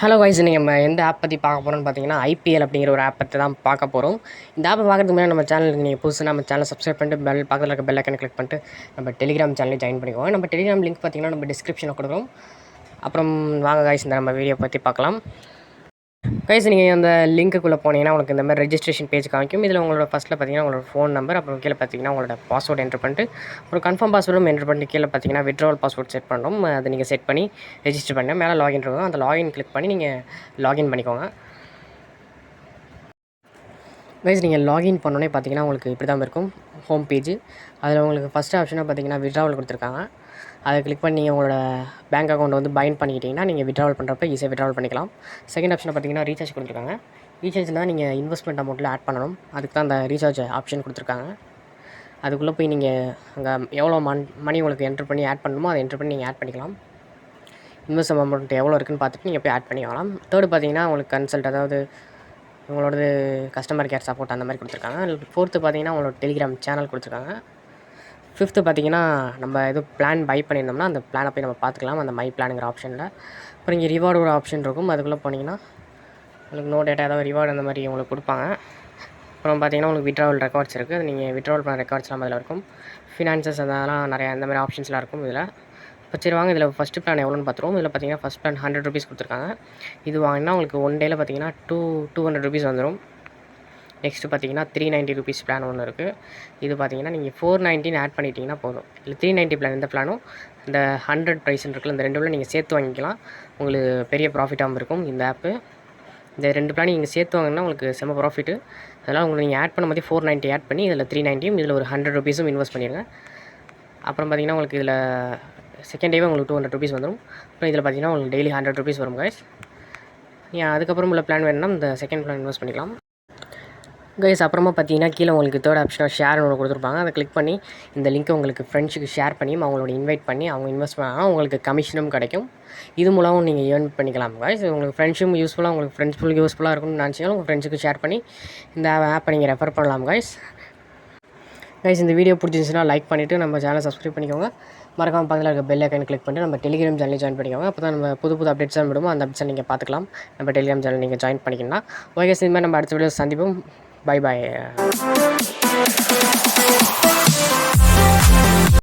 Hello guys, நம்ம எந்த app பற்றி பார்க்க போகிறோம்னு பார்த்தீங்கன்னா ஐபிஎல் அப்படிங்கிற ஒரு ஆப் பற்றி தான் பார்க்க போகிறோம். இந்த ஆப்பை பார்க்கறதுக்கு முன்னாடி நம்ம சேனலுக்கு நீங்கள் புதுசு நம்ம சேனல் சப்ஸ்கிரைப் பண்ணிட்டு பக்கத்தில் இருக்க பெல் ஐக்கனை கிளிக் பண்ணிட்டு நம்ம டெலிகிராம் சேனலையும் ஜாயின் பண்ணிக்கோங்க. நம்ம டெலிகிராம் லிங்க் பார்த்தீங்கன்னா நம்ம டிஸ்கிரிப்ஷனில் கொடுக்குறோம். அப்புறம் வாங்க காய்ஸ், இந்த நம்ம வீடியோ பற்றி பார்க்கலாம். கைஸ், நீங்கள் அந்த லிங்க்குள்ளே போனீங்கன்னா உங்களுக்கு இந்த மாதிரி ரெஜிஸ்ட்ரேஷன் பேஜ் காமிக்கும். இதில் உங்களோட ஃபஸ்ட்டில் பார்த்தீங்கன்னா உங்களோட ஃபோன் நம்பர், அப்புறம் கீழே பார்த்தீங்கன்னா உங்களோட பாஸ்வேர்டு என்ட்ரு பண்ணிட்டு ஒரு கன்ஃபார்ம் பாஸ்வேர்டும் என்ட்ரு பண்ணிட்டு கீழே பார்த்தீங்கன்னா விட்ராவல் பாஸ்வேர்ட் செட் பண்ணணும். அதை நீங்கள் செட் பண்ணி ரெஜிஸ்டர் பண்ணி மேலே லாகின் இருக்கும். அந்த லாகின் கிளிக் பண்ணி நீங்கள் லாகின் பண்ணிக்கோங்க. கைஸ், நீங்கள் லாகின் பண்ணோன்னே பார்த்தீங்கன்னா உங்களுக்கு இப்படி தான் இருக்கும் ஹோம் பேஜ். அதில் உங்களுக்கு ஃபஸ்ட்டு ஆப்ஷனாக பார்த்தீங்கன்னா விட்ராவல் கொடுத்துருக்காங்க. அதை கிளிக் பண்ணி நீங்கள் உங்களோட பேங்க் அக்கௌண்ட் வந்து பைண்ட் பண்ணிக்கிட்டிங்கன்னா நீங்கள் விட்ராவல் பண்ணுறப்ப ஈஸியாக விட்ராவல் பண்ணிக்கலாம். செகண்ட் ஆப்ஷனை பார்த்தீங்கன்னா ரீசார்ஜ் கொடுத்துருக்காங்க. ரீசார்ஜில் தான் நீங்கள் இன்வெஸ்ட்மெண்ட் அமௌண்ட்டில் ஆட் பண்ணணும். அதுக்கு தான் அந்த ரீசார்ஜ் ஆப்ஷன் கொடுத்துருக்காங்க. அதுக்குள்ளே போய் நீங்கள் அங்கே எவ்வளோ மணி உங்களுக்கு என்ட்ரு பண்ணி ஆட் பண்ணணுமோ அதை என்ட்ரு பண்ணி நீங்கள் ஆட் பண்ணிக்கலாம். இன்வெஸ்ட் அமௌண்ட் எவ்வளோ இருக்குன்னு பார்த்துட்டு நீங்கள் போய் ஆட் பண்ணி வாங்கலாம். தேர்டு பார்த்தீங்கன்னா உங்களுக்கு கன்சல்ட், அதாவது உங்களோடது கஸ்டமர் கேர் சப்போர்ட் அந்த மாதிரி கொடுத்துருக்காங்க. ஃபோர்த்து பார்த்தீங்கன்னா உங்களோட டெலிகிராம் சேனல் கொடுத்துருக்காங்க. ஃபிஃப்த்து பார்த்தீங்கன்னா நம்ம எதுவும் பிளான் பை பண்ணியிருந்தோம்னா அந்த பிளானை போய் நம்ம பார்த்துக்கலாம் அந்த மை பிளானுங்கிற ஆப்ஷனில். அப்புறம் இங்கே ரிவார்டு ஒரு ஆப்ஷன் இருக்கும். அதுக்குள்ளே போனீங்கன்னா உங்களுக்கு நோ டேட்டா ஏதாவது ரிவார்டு அந்த மாதிரி உங்களுக்கு கொடுப்பாங்க. அப்புறம் பார்த்தீங்கன்னா உங்களுக்கு விட்ராவல் ரெக்கார்ட்ஸ் இருக்குது. அது நீங்கள் விட்ராவல் பண்ண ரெக்கார்ட்ஸ்லாம் அதில் இருக்கும். ஃபினான்சஸ் அதெல்லாம் நிறையா இந்த மாதிரி ஆப்ஷன்ஸ்லாம் இருக்கும் இதில். இப்போ சரி வாங்க, இதில் ஃபஸ்ட்டு பிளான் எவ்வளோன்னு பார்த்துருவோம். இதில் பார்த்தீங்கன்னா ஃபஸ்ட் பிளான் 100 ரூபீஸ் கொடுத்துருக்காங்க. இது வாங்கினா உங்களுக்கு ஒன் டேயில் பார்த்தீங்கன்னா 200 ரூபீஸ் வந்துடும். நெக்ஸ்ட்டு பார்த்தீங்கன்னா 390 ரூபீஸ் பிளான் ஒன்று இருக்குது. இது பார்த்தீங்கன்னா நீங்கள் 490 ஆட் பண்ணிட்டீங்கன்னா போதும். இல்லை 390 பிளான் இந்த பிளானும் இந்த 100 ப்ரைஸ்ன்னு இருக்குல்ல, இந்த ரெண்டு நீங்கள் சேர்த்து வாங்கிக்கலாம். உங்களுக்கு பெரிய ப்ராஃபிட்டாகவும் இருக்கும் இந்த ஆப்பு. இந்த ரெண்டு பிளான் நீங்கள் சேர்த்து வாங்கினா உங்களுக்கு செம்ம ப்ராஃபிட்டு. அதனால் உங்களுக்கு நீங்கள் ஆட் பண்ணும்போது 490 ஆட் பண்ணி இதில் 390யும் இதில் ஒரு 100 ரூபீஸும் இன்வெஸ்ட் பண்ணிடுங்க. அப்புறம் பார்த்தீங்கன்னா உங்களுக்கு இதில் செகண்ட் டேவே உங்களுக்கு 200 ரூபீஸ் வந்துடும். அப்புறம் இதில் பார்த்தீங்கன்னா உங்களுக்கு டெய்லி 100 ரூபீஸ் வரும் கைஸ். நீங்கள் அதுக்கப்புறம் உள்ள பிளான் வேணும்னா இந்த செகண்ட் பிளான் இன்வெஸ்ட் பண்ணிக்கலாம் கைஸ். அப்புறமா பார்த்தீங்கன்னா கீழே உங்களுக்கு தேர்ட் ஆப்ஷனாக ஷேர் ஒன்று கொடுத்துருப்பாங்க. அதை கிளிக் பண்ணி இந்த லிங்க்கை உங்களுக்கு ஃப்ரெண்ட்ஸுக்கு ஷேர் பண்ணி அவங்களோட இன்வைட் பண்ணி அவங்க இன்வெஸ்ட் பண்ணாங்கன்னா உங்களுக்கு கமிஷனும் கிடைக்கும். இது மூலமும் நீங்கள் ஏர்ன் பண்ணிக்கலாம் கைஸ். உங்களுக்கு ஃப்ரெண்ட்ஸும் யூஸ்ஃபுல்லாக, உங்களுக்கு ஃப்ரெண்ட்ஸ் யூஸ்ஃபுல்லாக இருக்கும்னு நினச்சிங்கன்னா உங்கள் ஃப்ரெண்ட்ஸுக்கு ஷேர் பண்ணி இந்த ஆப்பை நீங்கள் ரெஃபர் பண்ணலாம் கைஸ். இந்த வீடியோ பிடிச்சிருந்துச்சுன்னா லைக் பண்ணிவிட்டு நம்ம சேனலை சப்ஸ்கிரைப் பண்ணிக்கோங்க. மறக்காமல் பக்கத்தில் இருக்க பெல் ஐக்கன் கிளிக் பண்ணிட்டு நம்ம டெலிகிராம் சேனலில் ஜாயின் பண்ணிக்கோங்க. அப்போ தான் நம்ம புது அப்டேட்ஸ் தான் விடுவோம். அந்த அப்டேட்ஸை நீங்கள் பார்த்துக்கலாம். நம்ம டெலிகிராம் சேனல் நீங்கள் ஜாயின் பண்ணிக்கணும்னா ஓகே. இந்த மாதிரி நம்ம அடுத்த வீடியோ சந்திப்போம். Bye bye.